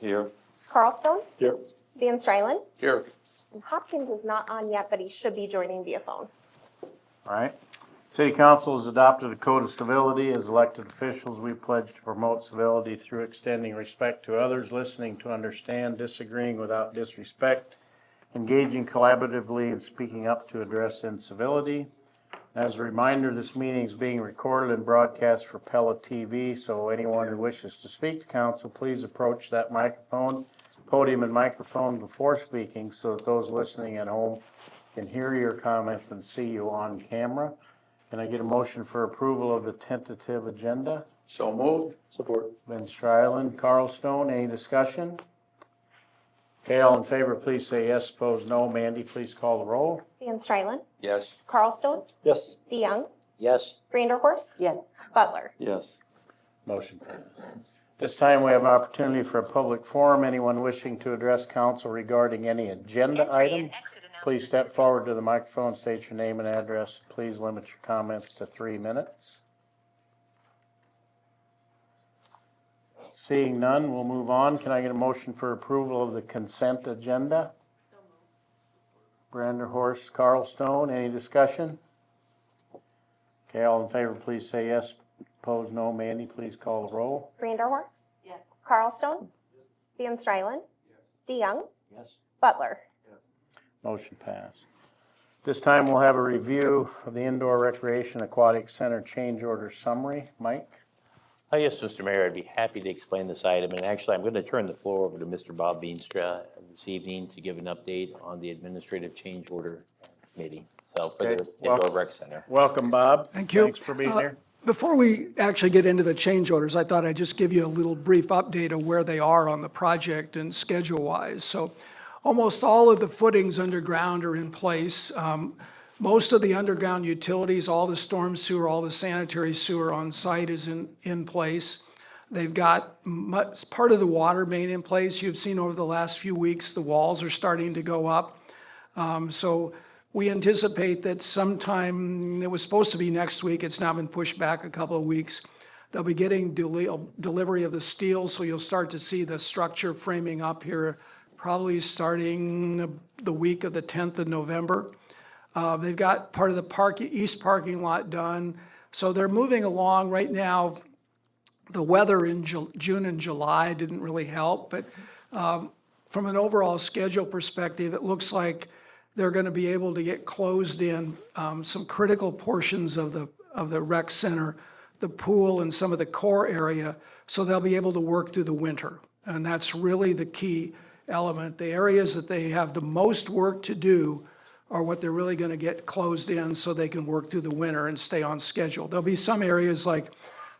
Here. Carlstone, Here. Van Strylen, Here. and Hopkins is not on yet, but he should be joining via phone. All right. City Council has adopted a code of civility. As elected officials, we pledge to promote civility through extending respect to others, listening to understand, disagreeing without disrespect, engaging collaboratively, and speaking up to address incivility. As a reminder, this meeting is being recorded and broadcast for Pella TV, so anyone who wishes to speak to council, please approach that podium and microphone before speaking so that those listening at home can hear your comments and see you on camera. Can I get a motion for approval of the tentative agenda? So moved. Support. Van Strylen, Carlstone, any discussion? Okay, all in favor, please say yes. Opposed, no. Mandy, please call the roll. Van Strylen, Yes. Carlstone, Yes. DeYoung, Yes. Vanderhorst, Yes. Butler. Yes. Motion passed. This time we have opportunity for a public forum. Anyone wishing to address council regarding any agenda item, please step forward to the microphone, state your name and address. Please limit your comments to 3 minutes. Seeing none, we'll move on. Can I get a motion for approval of the consent agenda? Branderhorst, Carlstone, any discussion? Okay, all in favor, please say yes. Opposed, no. Mandy, please call the roll. Vanderhorst, Yes. Carlstone, Van Strylen, DeYoung, Yes. Butler. Motion passed. This time we'll have a review of the Indoor Recreation Aquatic Center change order summary. Mike? Yes, Mr. Mayor, I'd be happy to explain this item. And actually, I'm going to turn the floor over to Mr. Bob Veenstra this evening to give an update on the Administrative Change Order Committee. So for Okay, the welcome. Indoor Rec Center. Welcome, Bob. Thank you. Thanks for being here. Before we actually get into the change orders, I thought I'd just give you a little brief update of where they are on the project and schedule-wise. So almost all of the footings underground are in place. Most of the underground utilities, all the storm sewer, all the sanitary sewer on site is in place. They've got part of the water main in place. You've seen over the last few weeks, the walls are starting to go up. So we anticipate that sometime, it was supposed to be next week, it's now been pushed back a couple of weeks. They'll be getting delivery of the steel, so you'll start to see the structure framing up here, probably starting the week of the 10th of November. They've got part of the east parking lot done, so they're moving along right now. The weather in June and July didn't really help, but from an overall schedule perspective, it looks like they're going to be able to get closed in some critical portions of the rec center, the pool, and some of the core area, so they'll be able to work through the winter. And that's really the key element. The areas that they have the most work to do are what they're really going to get closed in so they can work through the winter and stay on schedule. There'll be some areas like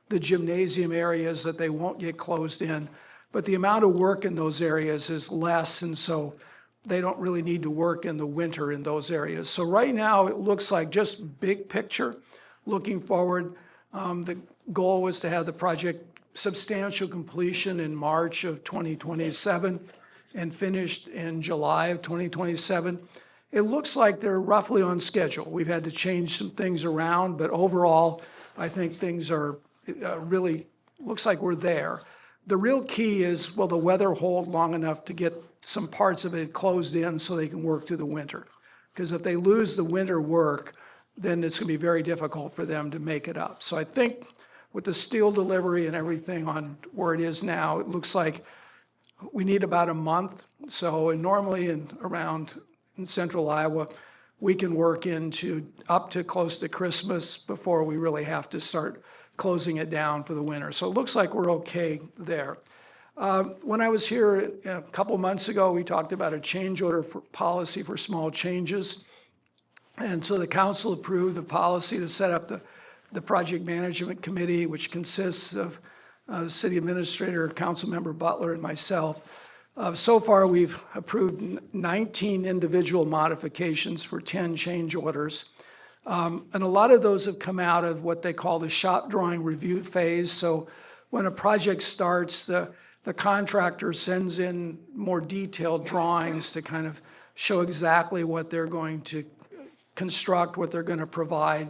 the gymnasium areas that they won't get closed in, but the amount of work in those areas is less, and so they don't really need to work in the winter in those areas. So right now, it looks like just big picture, looking forward, the goal was to have the project substantial completion in March of 2027 and finished in July of 2027. It looks like they're roughly on schedule. We've had to change some things around, but overall, I think things are really, looks like we're there. The real key is, will the weather hold long enough to get some parts of it closed in so they can work through the winter? Because if they lose the winter work, then it's going to be very difficult for them to make it up. So I think with the steel delivery and everything on where it is now, it looks like we need about a month. So normally around in central Iowa, we can work into up to close to Christmas before we really have to start closing it down for the winter. So it looks like we're okay there. When I was here a couple months ago, we talked about a change order for policy for small changes. And so the council approved the policy to set up the project management committee, which consists of city administrator, council member Butler, and myself. So far, we've approved 19 individual modifications for 10 change orders. And a lot of those have come out of what they call the shop drawing review phase. So when a project starts, the contractor sends in more detailed drawings to kind of show exactly what they're going to construct, what they're going to provide.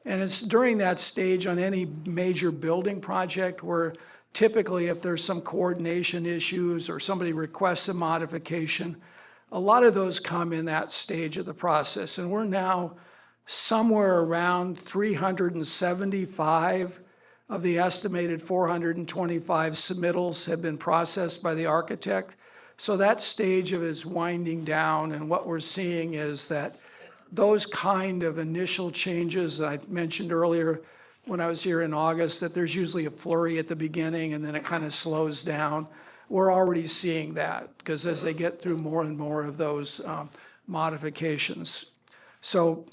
And it's during that stage on any major building project where typically if there's some coordination issues or somebody requests a modification, a lot of those come in that stage of the process. And we're now somewhere around 375 of the estimated 425 submittals have been processed by the architect. So that stage of it is winding down, and what we're seeing is that those kind of initial changes that I mentioned earlier when I was here in August, that there's usually a flurry at the beginning and then it kind of slows down. We're already seeing that because as they get through more and more of those modifications. So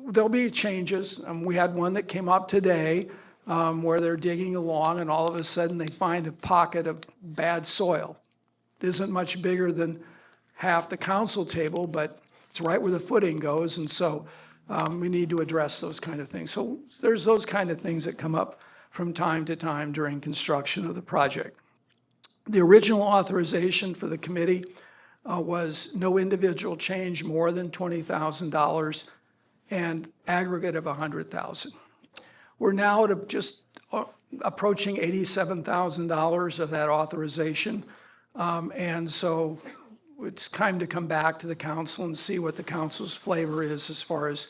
there'll be changes. We had one that came up today where they're digging along and all of a sudden they find a pocket of bad soil. It isn't much bigger than half the council table, but it's right where the footing goes, and so we need to address those kind of things. So there's those kind of things that come up from time to time during construction of the project. The original authorization for the committee was no individual change more than $20,000 and aggregate of $100,000. We're now at just approaching $87,000 of that authorization. And so it's time to come back to the council and see what the council's flavor is as far as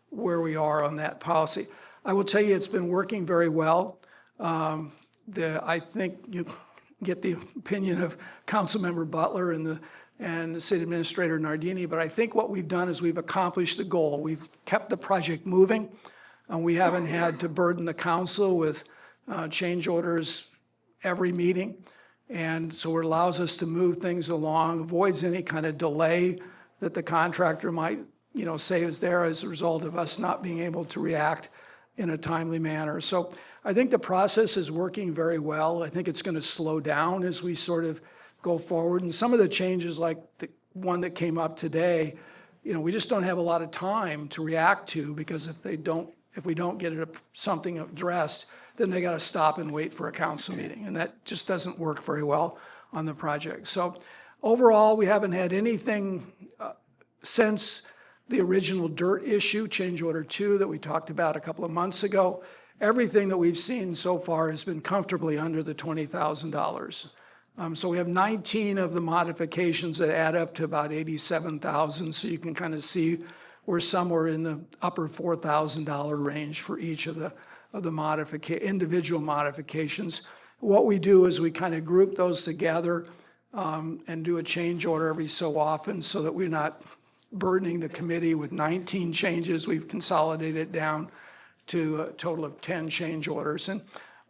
where we are on that policy. I will tell you, it's been working very well. I think you get the opinion of Councilmember Butler and the City Administrator Nardini, but I think what we've done is we've accomplished the goal. We've kept the project moving, and we haven't had to burden the council with change orders every meeting. And so it allows us to move things along, avoids any kind of delay that the contractor might, say is there as a result of us not being able to react in a timely manner. So I think the process is working very well. I think it's going to slow down as we sort of go forward. And some of the changes, like the one that came up today, we just don't have a lot of time to react to, because if we don't get something addressed, then they got to stop and wait for a council meeting. And that just doesn't work very well on the project. So overall, we haven't had anything since the original dirt issue, change order 2 that we talked about a couple of months ago. Everything that we've seen so far has been comfortably under the $20,000. So we have 19 of the modifications that add up to about $87,000. So you can kind of see we're somewhere in the upper $4,000 range for each of the individual modifications. What we do is we kind of group those together and do a change order every so often so that we're not burdening the committee with 19 changes. We've consolidated it down to a total of 10 change orders. And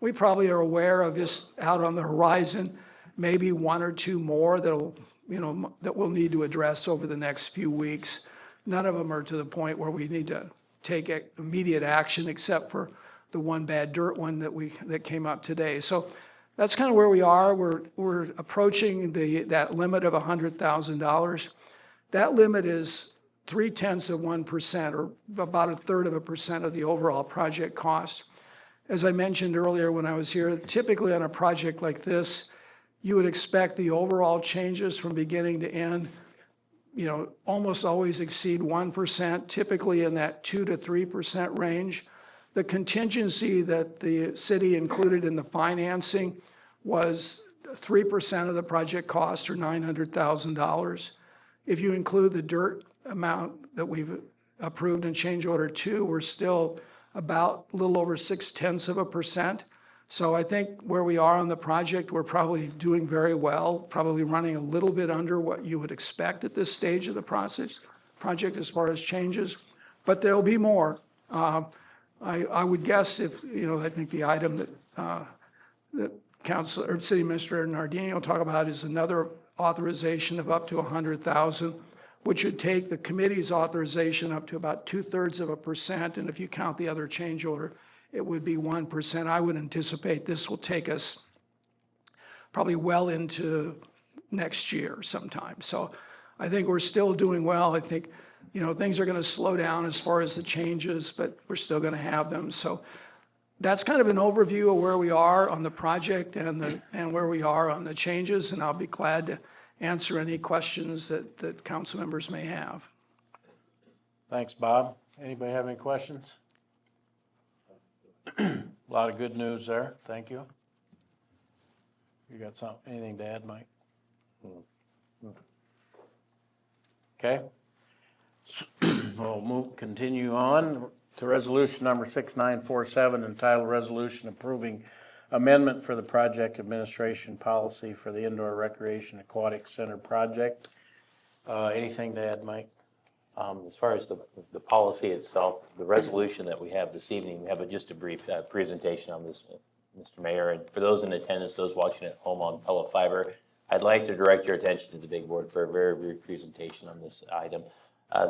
we probably are aware of just out on the horizon, maybe 1 or 2 more that we'll need to address over the next few weeks. None of them are to the point where we need to take immediate action, except for the one bad dirt one that came up today. So that's kind of where we are. We're approaching that limit of $100,000. That limit is 0.3%, or about 1/3% of the overall project cost. As I mentioned earlier when I was here, typically on a project like this, you would expect the overall changes from beginning to end, almost always exceed 1%, typically in that 2 to 3% range. The contingency that the city included in the financing was 3% of the project cost, or $900,000. If you include the dirt amount that we've approved in change order 2, we're still about a little over 0.6%. So I think where we are on the project, we're probably doing very well, probably running a little bit under what you would expect at this stage of the project as far as changes, but there'll be more. I would guess if, I think the item that Council or City Administrator Nardini will talk about is another authorization of up to $100,000, which would take the committee's authorization up to about 0.2%. And if you count the other change order, it would be 1%. I would anticipate this will take us probably well into next year sometime. So I think we're still doing well. I think, things are going to slow down as far as the changes, but we're still going to have them. So that's kind of an overview of where we are on the project and where we are on the changes, and I'll be glad to answer any questions that council members may have. Thanks, Bob. Anybody have any questions? A lot of good news there. Thank you. You got anything to add, Mike? Okay. We'll continue on to resolution number 6947, entitled Resolution Approving Amendment for the Project Administration Policy for the Indoor Recreation Aquatic Center Project. Anything to add, Mike? As far as the policy itself, the resolution that we have this evening, we have just a brief presentation on this, Mr. Mayor. And for those in attendance, those watching at home on Pella Fiber, I'd like to direct your attention to the big board for a very brief presentation on this item.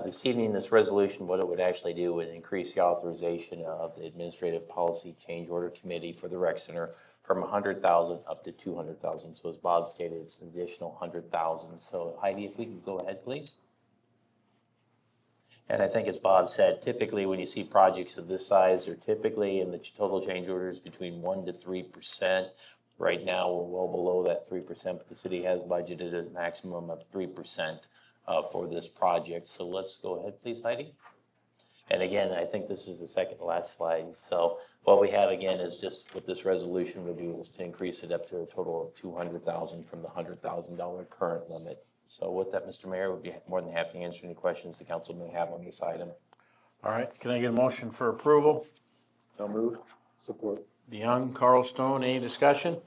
This evening, this resolution, what it would actually do would increase the authorization of the Administrative Policy Change Order Committee for the Rec Center from $100,000 up to $200,000. So as Bob stated, it's an additional $100,000. So Heidi, if we can go ahead, please. And I think as Bob said, typically when you see projects of this size, they're typically in the total change orders between 1% to 3%. Right now, we're well below that 3%, but the city has budgeted a maximum of 3% for this project. So let's go ahead, please, Heidi. And again, I think this is the second to last slide. So what we have again is just what this resolution would do is to increase it up to a total of $200,000 from the $100,000 current limit. So with that, Mr. Mayor, would be more than happy to answer any questions the council may have on this item. All right, can I get a motion for approval? So moved. Support. DeYoung, Carl Stone, any discussion?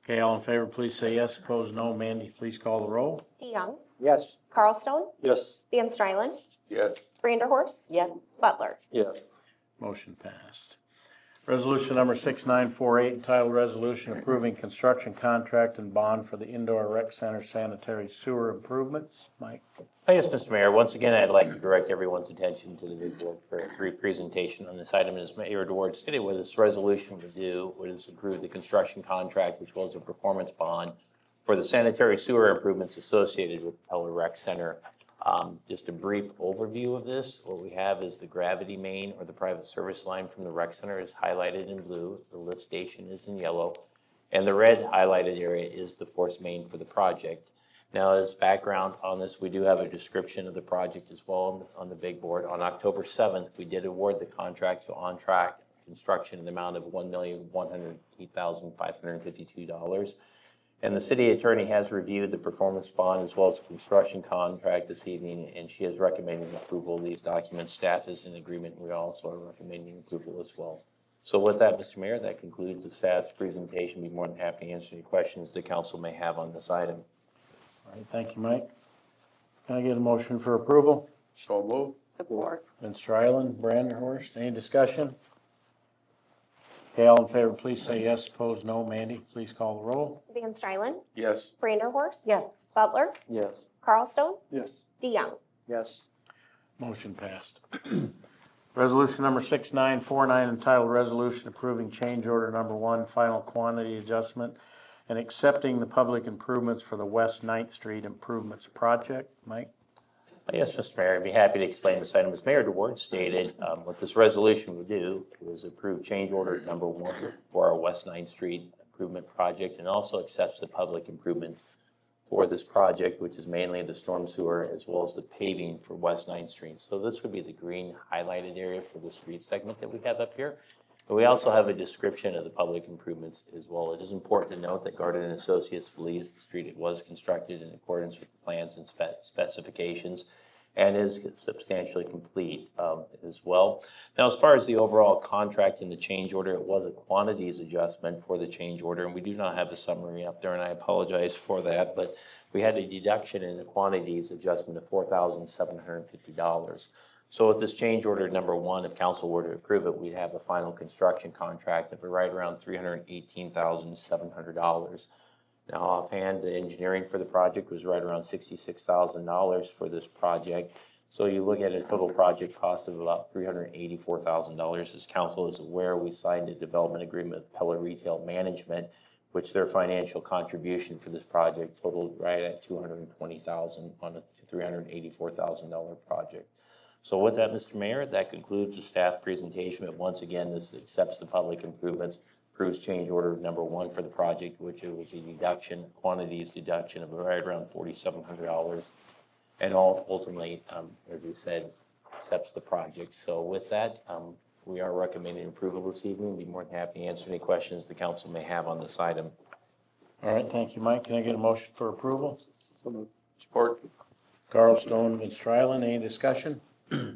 Okay, all in favor, please say yes. Opposed, no. Mandy, please call the roll. DeYoung, Yes. Carlstone, Yes. Van Strylen, Yes. Vanderhorst. Yes. Butler. Yes. Motion passed. Resolution number 6948, entitled Resolution Approving Construction Contract and Bond for the Indoor Rec Center Sanitary Sewer Improvements. Mike? Yes, Mr. Mayor. Once again, I'd like to direct everyone's attention to the big board for a brief presentation on this item. As Mayor DeWard stated, what this resolution would do was approve the construction contract, which was a performance bond for the sanitary sewer improvements associated with the Pella Rec Center. Just a brief overview of this. What we have is the gravity main or the private service line from the rec center is highlighted in blue. The lift station is in yellow. And the red highlighted area is the force main for the project. Now, as background on this, we do have a description of the project as well on the big board. On October 7th, we did award the contract to On Track Construction in the amount of $1,108,552. And the city attorney has reviewed the performance bond as well as the construction contract this evening, and she is recommending approval of these documents. Staff is in agreement. We also are recommending approval as well. So with that, Mr. Mayor, that concludes the staff's presentation. Be more than happy to answer any questions the council may have on this item. All right, thank you, Mike. Can I get a motion for approval? So moved. Support. Van Strylen, Brandenhorst, any discussion? Okay, all in favor, please say yes. Opposed, no. Mandy, please call the roll. Van Strylen, Yes. Vanderhorst. Yes. Butler, Yes. Carlstone, Yes. DeYoung. Yes. Motion passed. Resolution number 6949, entitled Resolution Approving Change Order Number 1, Final Quantity Adjustment and Accepting the Public Improvements for the West 9th Street Improvements Project. Mike? Yes, Mr. Mayor, I'd be happy to explain this item. As Mayor DeWard stated, what this resolution would do is approve change order number 1 for our West 9th Street improvement project and also accepts the public improvement for this project, which is mainly the storm sewer as well as the paving for West 9th Street. So this would be the green highlighted area for the street segment that we have up here. But we also have a description of the public improvements as well. It is important to note that Garden & Associates believes the street was constructed in accordance with the plans and specifications and is substantially complete as well. Now, as far as the overall contract and the change order, it was a quantities adjustment for the change order, and we do not have a summary up there, and I apologize for that, but we had a deduction in the quantities adjustment of $4,750. So with this change order number 1, if council were to approve it, we'd have a final construction contract of right around $318,700. Now offhand, the engineering for the project was right around $66,000 for this project. So you look at a total project cost of about $384,000. As council is aware, we signed a development agreement with Pella Retail Management, which their financial contribution for this project totaled right at $220,000 on a $384,000 project. So with that, Mr. Mayor, that concludes the staff presentation. But once again, this accepts the public improvements, approves change order number 1 for the project, which it was a deduction, quantities deduction of right around $4,700. And ultimately, as we said, accepts the project. So with that, we are recommending approval this evening. Be more than happy to answer any questions the council may have on this item. All right, thank you, Mike. Can I get a motion for approval? So moved. Support. Carl Stone and Stryland, any discussion? All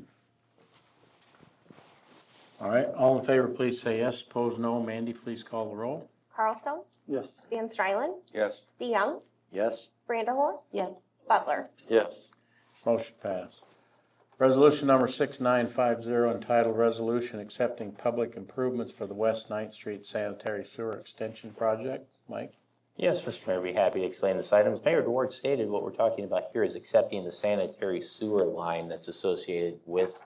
right, all in favor, please say yes. Opposed, no. Mandy, please call the roll. Carlstone, Yes. Van Strylen, Yes. DeYoung, Yes. Vanderhorst. Yes. Butler. Yes. Motion passed. Resolution number 6950 entitled Resolution Accepting Public Improvements for the West 9th Street Sanitary Sewer Extension Project. Mike? Yes, Mr. Mayor, I'd be happy to explain this item. As Mayor DeWard stated, what we're talking about here is accepting the sanitary sewer line that's associated with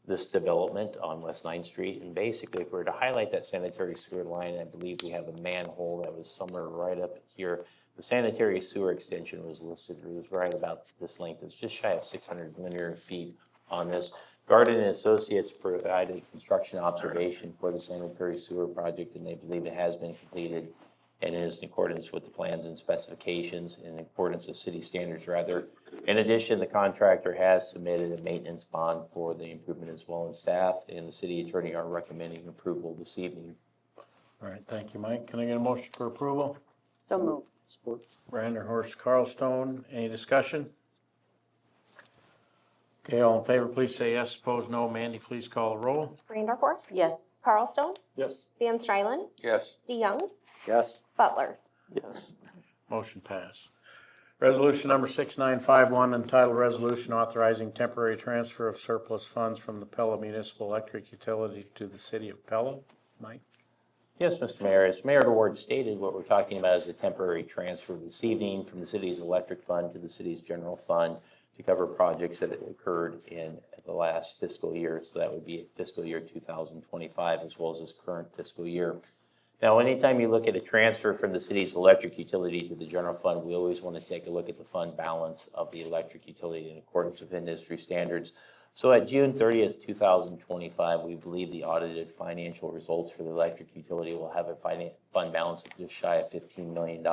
this development on West 9th Street. And basically, if we were to highlight that sanitary sewer line, I believe we have a manhole that was somewhere right up here. The sanitary sewer extension was listed, it was right about this length. It's just shy of 600 linear feet on this. Garden and Associates provided construction observation for the sanitary sewer project, and they believe it has been completed and is in accordance with the plans and specifications, in accordance with city standards rather. In addition, the contractor has submitted a maintenance bond for the improvement as well, and staff and the city attorney are recommending approval this evening. All right, thank you, Mike. Can I get a motion for approval? So moved. Support. Vanderhorst, Carl Stone, any discussion? Okay, all in favor, please say yes. Opposed, no. Mandy, please call the roll. Vanderhorst. Yes. Carlstone, Yes. Van Strylen, Yes. DeYoung, Yes. Butler. Yes. Motion passed. Resolution number 6951 entitled Resolution Authorizing Temporary Transfer of Surplus Funds from the Pella Municipal Electric Utility to the City of Pella. Mike? Yes, Mr. Mayor, as Mayor DeWard stated, what we're talking about is a temporary transfer this evening from the city's electric fund to the city's general fund to cover projects that occurred in the last fiscal year. So that would be fiscal year 2025 as well as this current fiscal year. Now, anytime you look at a transfer from the city's electric utility to the general fund, we always want to take a look at the fund balance of the electric utility in accordance with industry standards. So at June 30th, 2025, we believe the audited financial results for the electric utility will have a fund balance of just shy of $15 million.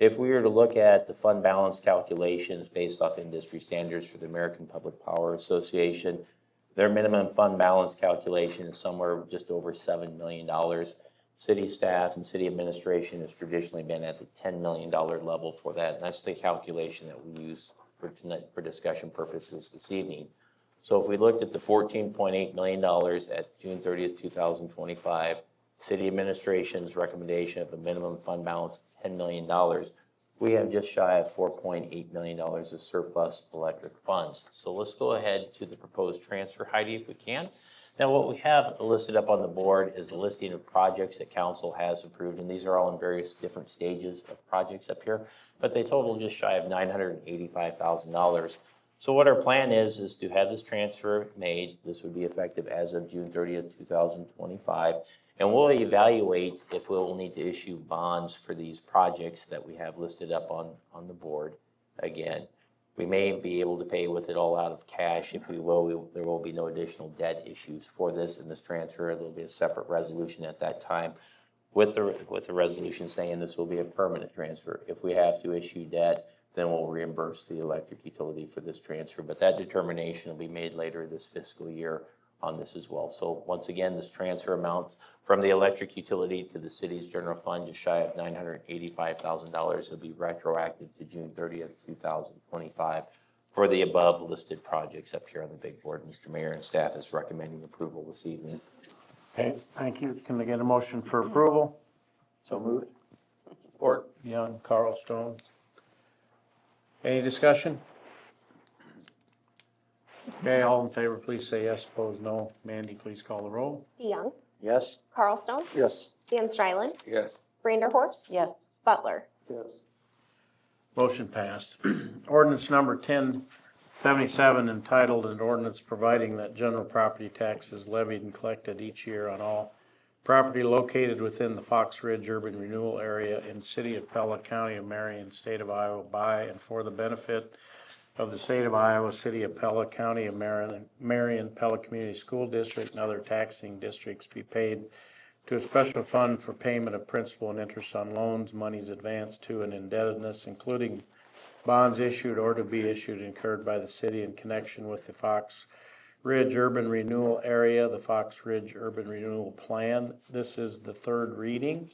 If we were to look at the fund balance calculations based off industry standards for the American Public Power Association, their minimum fund balance calculation is somewhere just over $7 million. City staff and city administration has traditionally been at the $10 million level for that, and that's the calculation that we use for discussion purposes this evening. So if we looked at the $14.8 million at June 30th, 2025, city administration's recommendation of a minimum fund balance of $10 million, we have just shy of $4.8 million of surplus electric funds. So let's go ahead to the proposed transfer, Heidi, if we can. Now, what we have listed up on the board is a listing of projects that council has approved, and these are all in various different stages of projects up here, but they total just shy of $985,000. So what our plan is to have this transfer made. This would be effective as of June 30th, 2025, and we'll evaluate if we'll need to issue bonds for these projects that we have listed up on the board. Again, we may be able to pay with it all out of cash. If we will, there will be no additional debt issues for this in this transfer. There'll be a separate resolution at that time with the resolution saying this will be a permanent transfer. If we have to issue debt, then we'll reimburse the electric utility for this transfer. But that determination will be made later this fiscal year on this as well. So once again, this transfer amount from the electric utility to the city's general fund, just shy of $985,000, will be retroactive to June 30th, 2025 for the above listed projects up here on the big board. Mr. Mayor and staff is recommending approval this evening. Okay, thank you. Can I get a motion for approval? So moved. Support. Young, Carl Stone. Any discussion? Okay, all in favor, please say yes. Opposed, no. Mandy, please call the roll. DeYoung, Yes. Carlstone, Yes. Van Strylen, Yes. Vanderhorst. Yes. Butler. Yes. Motion passed. Ordinance number 1077 entitled an ordinance providing that general property tax is levied and collected each year on all property located within the Fox Ridge Urban Renewal Area in City of Pella, County of Marion, State of Iowa, by and for the benefit of the State of Iowa, City of Pella, County of Marion, Pella Community School District, and other taxing districts be paid to a special fund for payment of principal and interest on loans, monies advanced to and indebtedness, including bonds issued or to be issued incurred by the city in connection with the Fox Ridge Urban Renewal Area, the Fox Ridge Urban Renewal Plan. This is the third reading.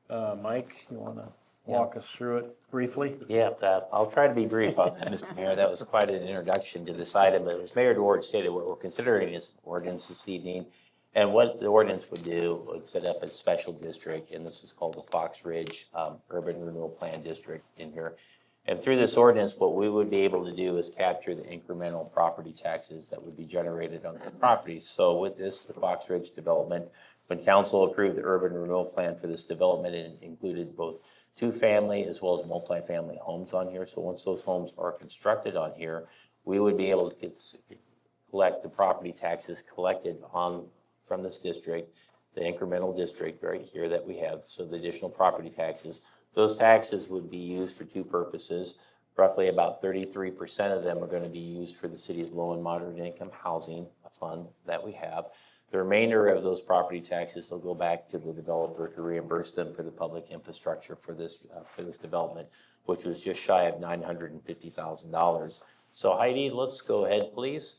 Mike, you want to walk us through it briefly? Yeah, I'll try to be brief on that, Mr. Mayor. That was quite an introduction to this item. But as Mayor DeWard stated, what we're considering is ordinance this evening. And what the ordinance would do would set up a special district, and this is called the Fox Ridge Urban Renewal Plan District in here. And through this ordinance, what we would be able to do is capture the incremental property taxes that would be generated on the properties. So with this, the Fox Ridge development, when council approved the urban renewal plan for this development, it included both two-family as well as multifamily homes on here. So once those homes are constructed on here, we would be able to collect the property taxes collected from this district, the incremental district right here that we have, so the additional property taxes. Those taxes would be used for two purposes. Roughly about 33% of them are going to be used for the city's low and moderate income housing fund that we have. The remainder of those property taxes will go back to the developer to reimburse them for the public infrastructure for this development, which was just shy of $950,000. So Heidi, let's go ahead, please.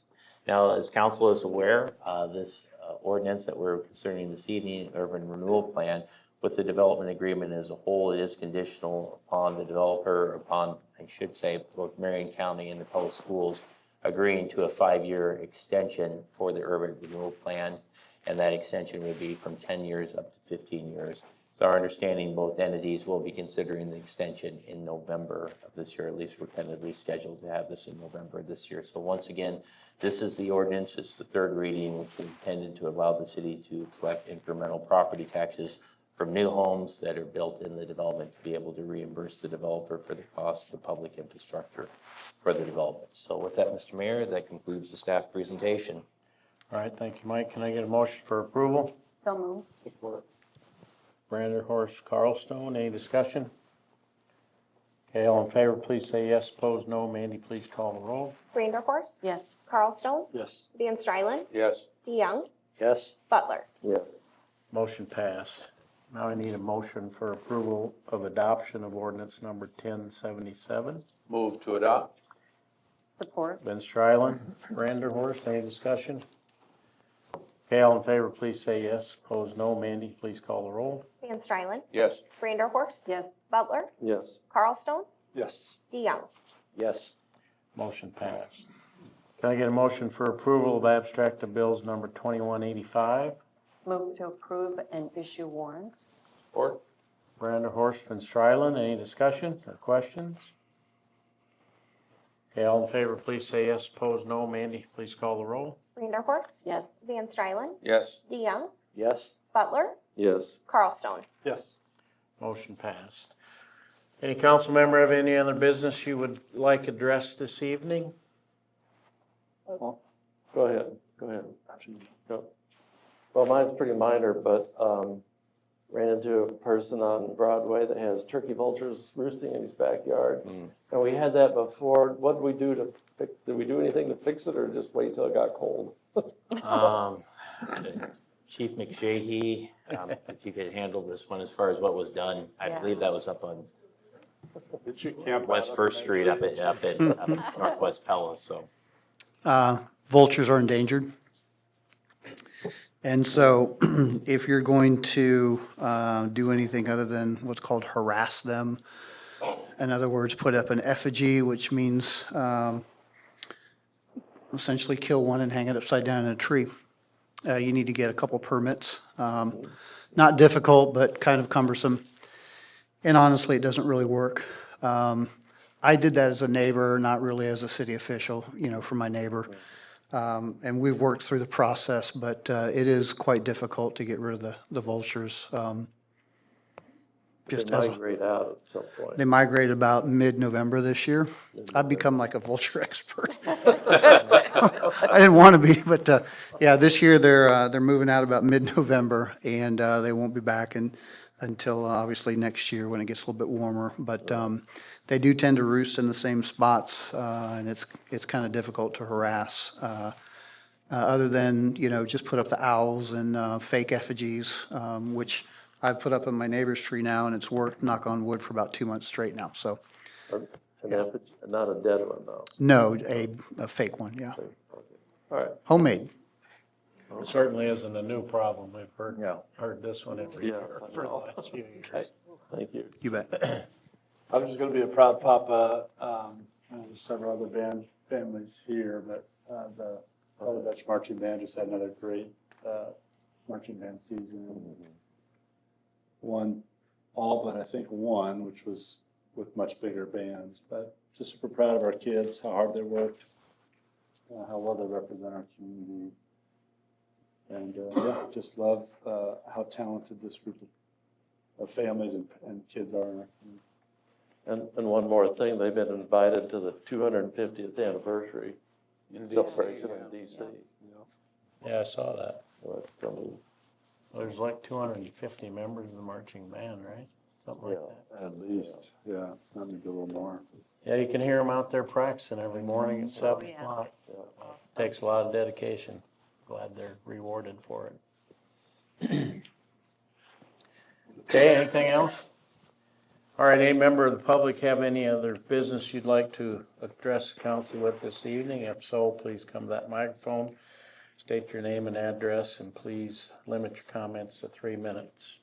Now, as council is aware, this ordinance that we're considering this evening, urban renewal plan, with the development agreement as a whole, it is conditional upon the developer, upon, I should say, both Marion County and the Pella schools agreeing to a 5-year extension for the urban renewal plan. And that extension would be from 10 years up to 15 years. So our understanding, both entities will be considering the extension in November of this year. At least we're tentatively scheduled to have this in November of this year. So once again, this is the ordinance. It's the third reading, which is intended to allow the city to collect incremental property taxes from new homes that are built in the development to be able to reimburse the developer for the cost of the public infrastructure for the development. So with that, Mr. Mayor, that concludes the staff presentation. All right, thank you, Mike. Can I get a motion for approval? So moved. Support. Branderhorst, Carlstone, any discussion? Okay, all in favor, please say yes. Opposed, no. Mandy, please call the roll. Branderhorst, Yes. Carlstone, Yes. Van Strylen, Yes. DeYoung, Yes. Butler. Yes. Motion passed. Now I need a motion for approval of adoption of ordinance number 1077. Move to adopt. Support. Ben Strylen, Branderhorst, any discussion? Okay, all in favor, please say yes. Opposed, no. Mandy, please call the roll. Van Strylen, Yes. Branderhorst, Yes. Butler, Yes. Carlstone, Yes. DeYoung. Yes. Motion passed. Can I get a motion for approval of abstract of bills number 2185? Move to approve and issue warrants. Support. Branderhorst and Strylen, any discussion or questions? Okay, all in favor, please say yes. Opposed, no. Mandy, please call the roll. Branderhorst, Yes. Van Strylen, Yes. DeYoung, Yes. Butler, Yes. Carlstone. Yes. Motion passed. Any council member have any other business you would like addressed this evening? Go ahead, go. Well, mine's pretty minor, but ran into a person on Broadway that has turkey vultures roosting in his backyard. And we had that before. What did we do to fix, did we do anything to fix it or just wait till it got cold? Chief McShahey, if you could handle this one as far as what was done. I Yeah. believe that was up on Did you camp West First Street up at Northwest Pella, so. Vultures are endangered. And so if you're going to do anything other than what's called harass them, in other words, put up an effigy, which means essentially kill one and hang it upside down in a tree, you need to get a couple permits. Not difficult, but kind of cumbersome. And honestly, it doesn't really work. I did that as a neighbor, not really as a city official, for my neighbor. And we've worked through the process, but it is quite difficult to get rid of the vultures. They migrate out at some point. They migrated about mid-November this year. I've become like a vulture expert. I didn't want to be, but yeah, this year they're moving out about mid-November, and they won't be back until obviously next year when it gets a little bit warmer. But they do tend to roost in the same spots, and it's kind of difficult to harass. Other than, just put up the owls and fake effigies, which I've put up on my neighbor's tree now, and it's worked, knock on wood, for about 2 months straight now, so. Not a dead one, though. No, a fake one, yeah. All right. Homemade. Certainly isn't a new problem. We've No. heard this one every Yeah, year I for the know. last few Okay. years. Thank you. You bet. I'm just gonna be a proud papa. There's several other band families here, but the Pella Dutch Marching Band just had another great marching band season. Won all but I think one, which was with much bigger bands. But just super proud of our kids, how hard they worked, how well they represent our community. And yeah, just love how talented this group of families and kids are in our community. And one more thing, they've been invited to the 250th anniversary celebration in DC. Yeah, I saw that. So it's gonna be, There's like 250 members of the marching band, right? Something like that. At least, yeah, maybe a little more. Yeah, you can hear them out there practicing every morning at 7 yeah. o'clock. yeah. Takes a lot of dedication. Glad they're rewarded for it. Okay, anything else? All right, any member of the public have any other business you'd like to address the council with this evening? If so, please come to that microphone, state your name and address, and please limit your comments to 3 minutes.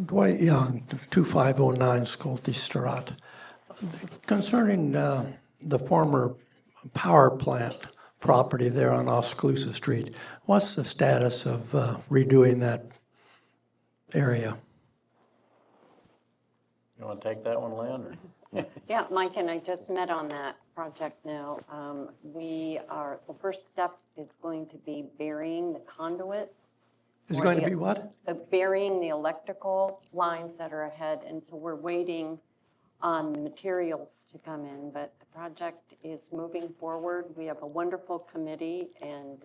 Dwight Young, 2509 Schulte Straat. Concerning the former power plant property there on Oskaloosa Street, what's the status of redoing that area? You want to take that one, Lynn? Or? Yeah, Mike and I just met on that project now. The first step is going to be burying the conduit. Is it going to be what? Burying the electrical lines that are ahead, and so we're waiting on the materials to come in, but the project is moving forward. We have a wonderful committee, and,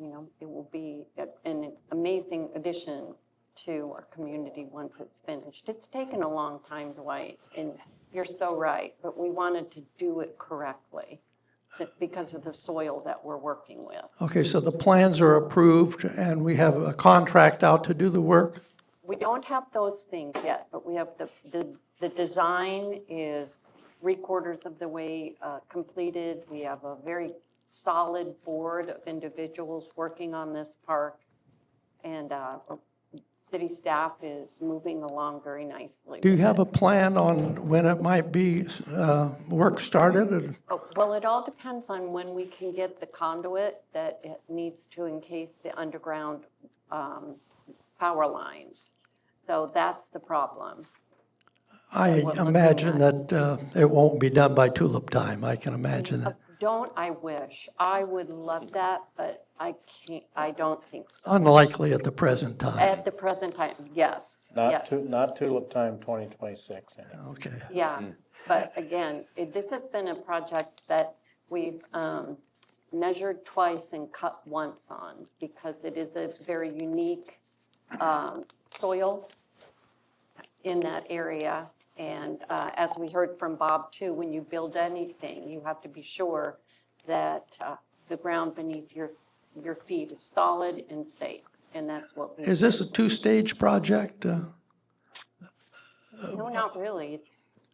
it will be an amazing addition to our community once it's finished. It's taken a long time, Dwight, and you're so right, but we wanted to do it correctly because of the soil that we're working with. Okay, so the plans are approved and we have a contract out to do the work? We don't have those things yet, but we have the design is 3/4 of the way completed. We have a very solid board of individuals working on this park, and city staff is moving along very nicely. Do you with have it. a plan on when it might be work started? Oh, well, it all depends on when we can get the conduit that it needs to encase the underground power lines. So that's the problem. I What we're imagine looking that it won't be done by tulip time. I can imagine that. Don't I wish? I would love that, but I can't, I don't think so. Unlikely at the present time. At the present time, yes, yes, Not tulip time 2026. Anyway. Okay. yeah. But again, this has been a project that we've measured twice and cut once on because it is a very unique soil in that area. And as we heard from Bob too, when you build anything, you have to be sure that the ground beneath your feet is solid and safe. And that's what we. Is this a two-stage project? No, not really.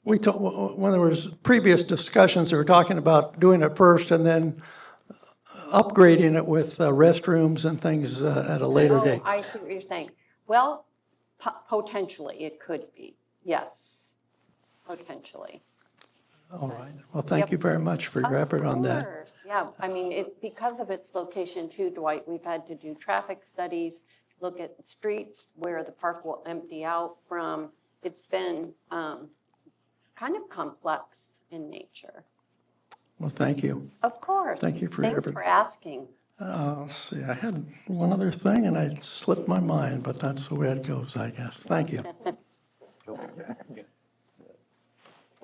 We when there was previous discussions, they were talking about doing it first and then upgrading it with restrooms and things at a later Oh, date. I see what you're saying. Well, potentially it could be, yes, potentially. All right. Well, thank you very much for your effort on that. Of course, yeah. I mean, because of its location too, Dwight, we've had to do traffic studies, look at the streets where the park will empty out from. It's been kind of complex in nature. Well, thank you. Of course. Thank you for your Thanks effort. for asking. Let's see, I had one other thing and it slipped my mind, but that's the way it goes, I guess. Thank you.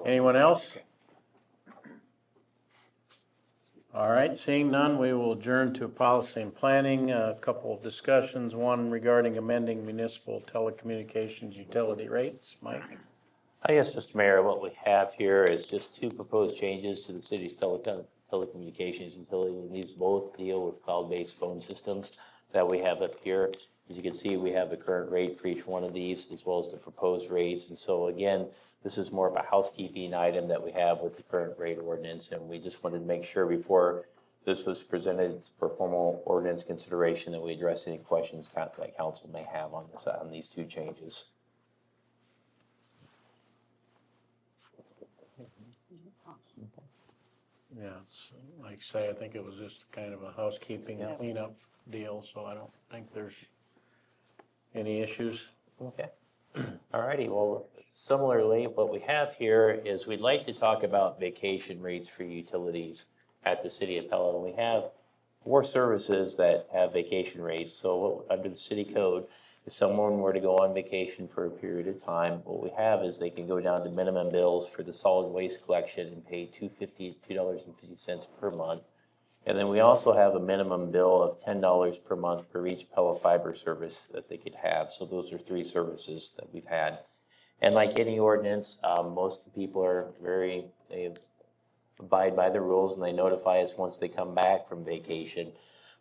Anyone else? All right, seeing none, we will adjourn to policy and planning. A couple of discussions, one regarding amending municipal telecommunications utility rates. Mike? Yes, Mr. Mayor, what we have here is just two proposed changes to the city's telecommunications utility. And these both deal with cloud-based phone systems that we have up here. As you can see, we have the current rate for each one of these, as well as the proposed rates. And so again, this is more of a housekeeping item that we have with the current rate ordinance, and we just wanted to make sure before this was presented for formal ordinance consideration that we address any questions that council may have on this, on these two changes. Yeah, it's, like I say, I think it was just kind of a housekeeping cleanup deal, so I don't think there's any issues. Okay. All righty. Well, similarly, what we have here is we'd like to talk about vacation rates for utilities at the city of Pella. And we have 4 services that have vacation rates. So under the city code, if someone were to go on vacation for a period of time, what we have is they can go down to minimum bills for the solid waste collection and pay $2.50 per month. And then we also have a minimum bill of $10 per month per each Pella fiber service that they could have. So those are 3 services that we've had. And like any ordinance, most of the people are they abide by the rules and they notify us once they come back from vacation.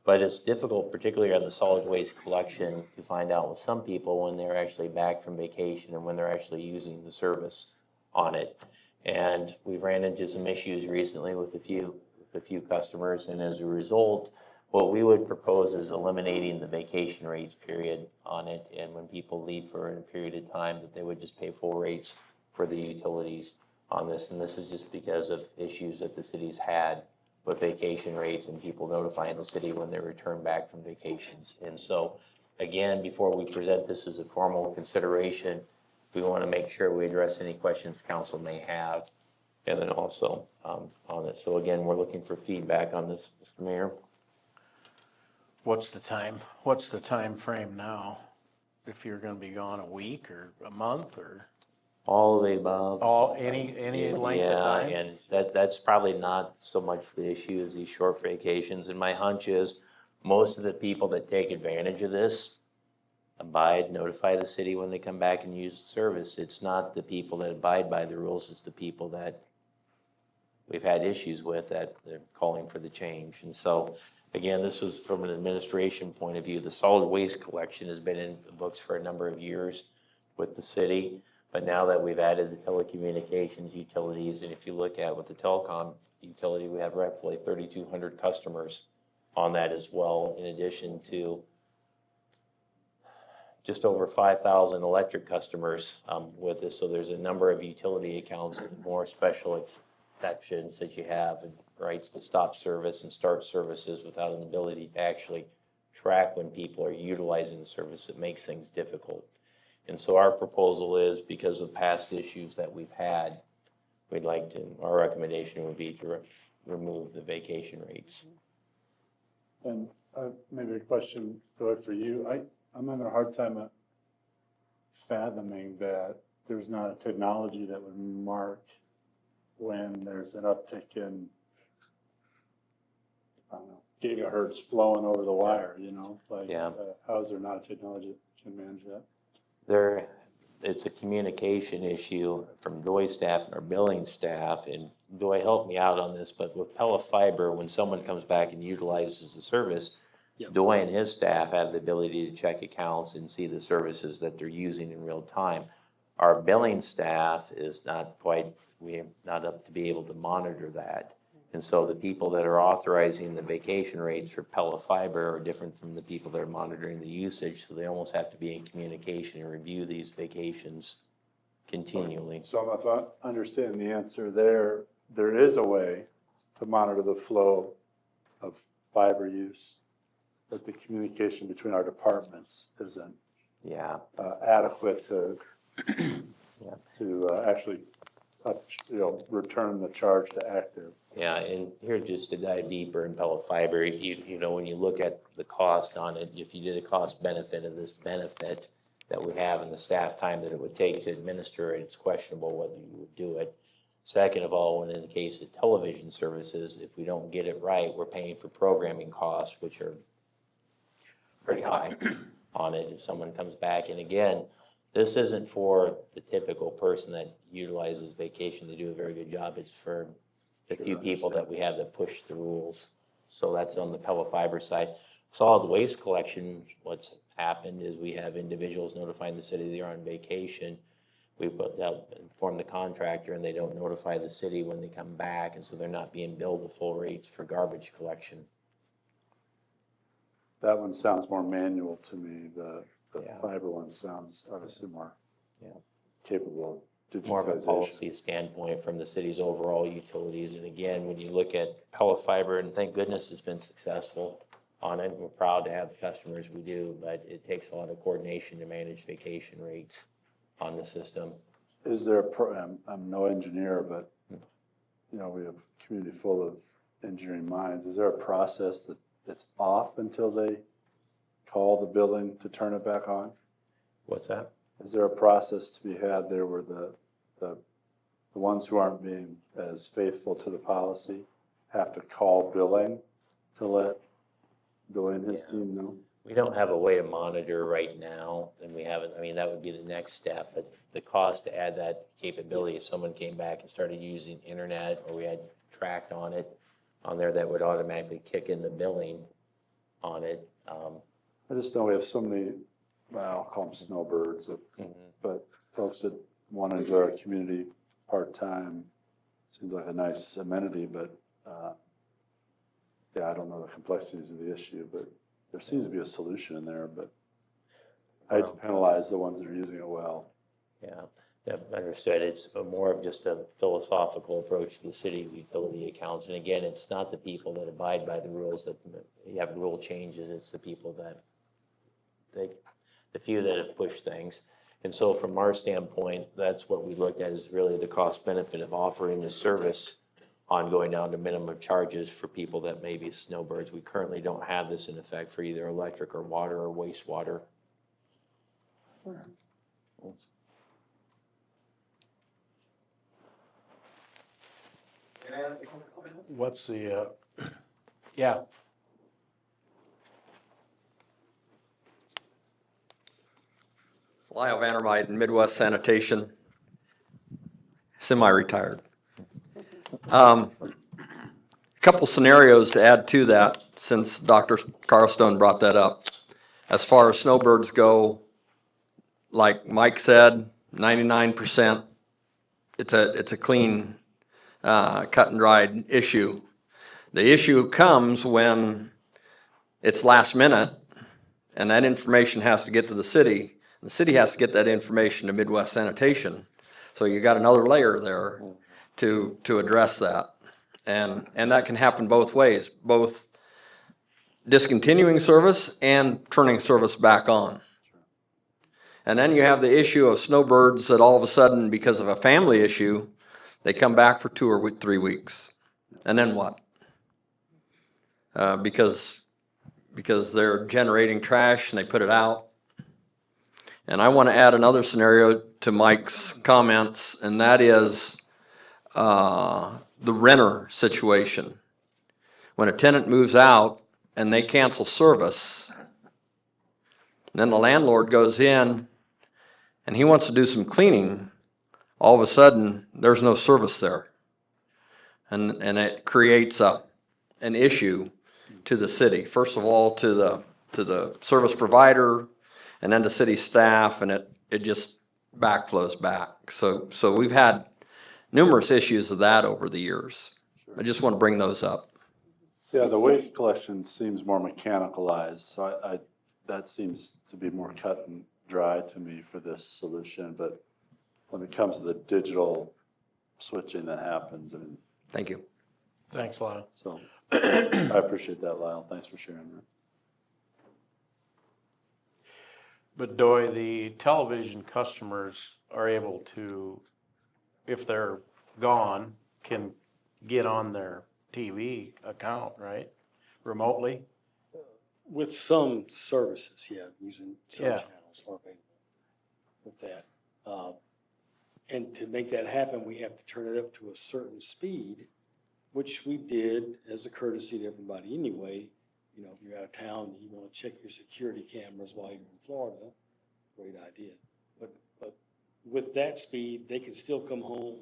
But it's difficult, particularly on the solid waste collection, to find out with some people when they're actually back from vacation and when they're actually using the service on it. And we've ran into some issues recently with a few customers, and as a result, what we would propose is eliminating the vacation rates period on it, and when people leave for a period of time, that they would just pay full rates for the utilities on this. And this is just because of issues that the city's had with vacation rates and people notifying the city when they return back from vacations. And so, again, before we present this as a formal consideration, we want to make sure we address any questions council may have, and then also on it. So again, we're looking for feedback on this, Mr. Mayor. What's the time frame now? If you're gonna be gone a week or a month or All of the above. any length of time? Yeah, and that's probably not so much the issue as these short vacations. And my hunch is most of the people that take advantage of this notify the city when they come back and use the service. It's not the people that abide by the rules, it's the people that we've had issues with that they're calling for the change. And so, again, this was from an administration point of view. The solid waste collection has been in the books for a number of years with the city. But now that we've added the telecommunications utilities, and if you look at with the telecom utility, we have roughly 3,200 customers on that as well, in addition to just over 5,000 electric customers with this. So there's a number of utility accounts, and more special exceptions that you have, and rights to stop service and start services without an ability to actually track when people are utilizing the service. It makes things difficult. And so our proposal is, because of past issues that we've had, our recommendation would be to remove the vacation rates. And maybe a question, Joy, for you. I'm having a hard time fathoming that there's not a technology that would mark when there's an uptick in, I don't know, gigahertz flowing over the wire, Yeah. How is there not a technology that can manage that? It's a communication issue from Doy staff and our billing staff, and Doy helped me out on this, but with Pella Fiber, when someone comes back and utilizes the service, Doy and his staff have the ability to check accounts and see the services that they're using in real time. Our billing staff is we're not up to be able to monitor that. And so the people that are authorizing the vacation rates for Pella Fiber are different from the people that are monitoring the usage, so they almost have to be in communication and review these vacations continually. So if I understand the answer there is a way to monitor the flow of fiber use, but the communication between our departments isn't adequate to actually return the charge to active. Yeah, and here just to dive deeper in Pella Fiber, when you look at the cost on it, if you did a cost benefit of this benefit that we have and the staff time that it would take to administer it, it's questionable whether you would do it. Second of all, when in the case of television services, if we don't get it right, we're paying for programming costs, which are pretty high on it if someone comes back. And again, this isn't for the typical person that utilizes vacation to do a very good job. It's for the few people that we have that push the rules. So that's on the Pella Fiber side. Solid waste collection, what's happened is we have individuals notifying the city they're on vacation. We put that, inform the contractor, and they don't notify the city when they come back, and so they're not being billed the full rates for garbage collection. That one sounds more manual to me. The Yeah. fiber one sounds obviously more Yeah. capable of More of a digitization. policy standpoint from the city's overall utilities. And again, when you look at Pella Fiber, and thank goodness it's been successful on it, we're proud to have the customers we do, but it takes a lot of coordination to manage vacation rates on the system. Is there I'm no engineer, but, you know, we have a community full of engineering minds. Is there a process that it's off until they call the building to turn it back on? What's that? Is there a process to be had there where the ones who aren't being as faithful to the policy have to call billing to let Billy and his team know? We don't have a way to monitor right now, and we haven't, I mean, that would be the next step, but the cost to add that capability, if someone came back and started using internet, or we had tracked on it, on there, that would automatically kick in the billing on it. I just know we have so many, well, I'll call them snowbirds, but folks that want to enjoy our community part-time. Seems like a nice amenity, but, yeah, I don't know the complexities of the issue, but there seems to be a solution in there, but I hate to penalize the ones that are using it well. Yeah, yeah, understood. It's more of just a philosophical approach to the city utility accounts. And again, it's not the people that abide by the rules that you have rule changes. It's the people that the few that have pushed things. And so from our standpoint, that's what we looked at, is really the cost benefit of offering this service on going down to minimum charges for people that may be snowbirds. We currently don't have this in effect for either electric or water or wastewater. What's the, yeah, Lyle Vandermeiden, Midwest Sanitation, semi-retired. Couple scenarios to add to that, since Dr. Carlstone brought that up. As far as snowbirds go, like Mike said, 99%, it's a clean, cut and dried issue. The issue comes when it's last minute, and that information has to get to the city. The city has to get that information to Midwest Sanitation. So you got another layer there to address that. And that can happen both ways, both discontinuing service and turning service back on. And then you have the issue of snowbirds that all of a sudden, because of a family issue, they come back for 2 or 3 weeks. And then what? Because they're generating trash and they put it out. And I want to add another scenario to Mike's comments, and that is the renter situation. When a tenant moves out and they cancel service, then the landlord goes in and he wants to do some cleaning, all of a sudden there's no service there. And it creates an issue to the city. First of all, to the service provider, and then to city staff, and it just backflows back. So we've had numerous issues of that over the years. I just want to bring those up. Yeah, the waste collection seems more mechanicalized, so that seems to be more cut and dry to me for this solution. But when it comes to the digital switching that happens, I mean. Thank you. thanks, Lyle. So I appreciate that, Lyle. Thanks for sharing that. But Doy, the television customers are able to, if they're gone, can get on their TV account, right? Remotely? With some services, yeah, using some Yeah. channels are available with that. And to make that happen, we have to turn it up to a certain speed, which we did as a courtesy to everybody anyway. You know, if you're out of town, you want to check your security cameras while you're in Florida, great idea. But with that speed, they can still come home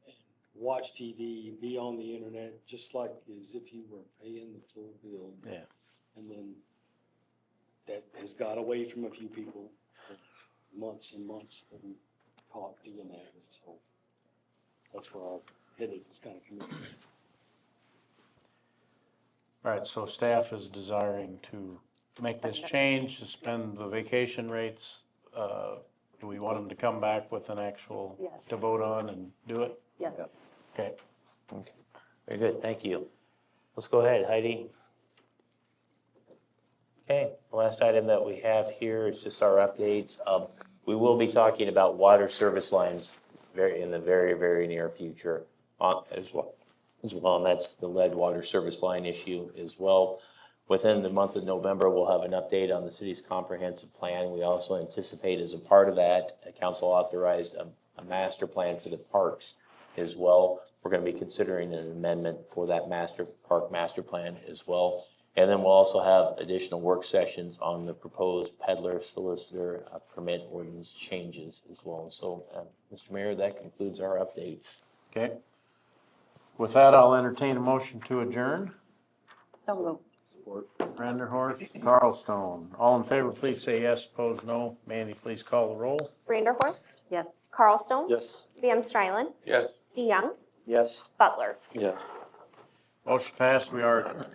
and watch TV, be on the internet, just like as if you were paying the full bill. Yeah. And then that has got away from a few people for months and months that we caught doing that. And so that's where our headache is kind of coming. All right, so staff is desiring to make this change, suspend the vacation rates. Do we want them to come back with an actual, Yes. to vote on and do it? Yes. Okay. Very good, thank you. Let's go ahead, Heidi. Okay, the last item that we have here is just our updates. We will be talking about water service lines in the very, very near future as well, and that's the lead water service line issue as well. Within the month of November, we'll have an update on the city's comprehensive plan. We also anticipate as a part of that, council authorized a master plan for the parks as well. We're going to be considering an amendment for that park master plan as well. And then we'll also have additional work sessions on the proposed peddler solicitor permit ordinance changes as well. So, Mr. Mayor, that concludes our updates. Okay. With that, I'll entertain a motion to adjourn. So moved. Vanderhorst, Carlstone. All in favor, please say yes. Opposed, no. Mandy, please call the roll. Vanderhorst, Yes. Carlstone, Yes. Van Strylen, Yes. DeYoung, Yes. Butler. Yes. Motion passed. We are adjourned.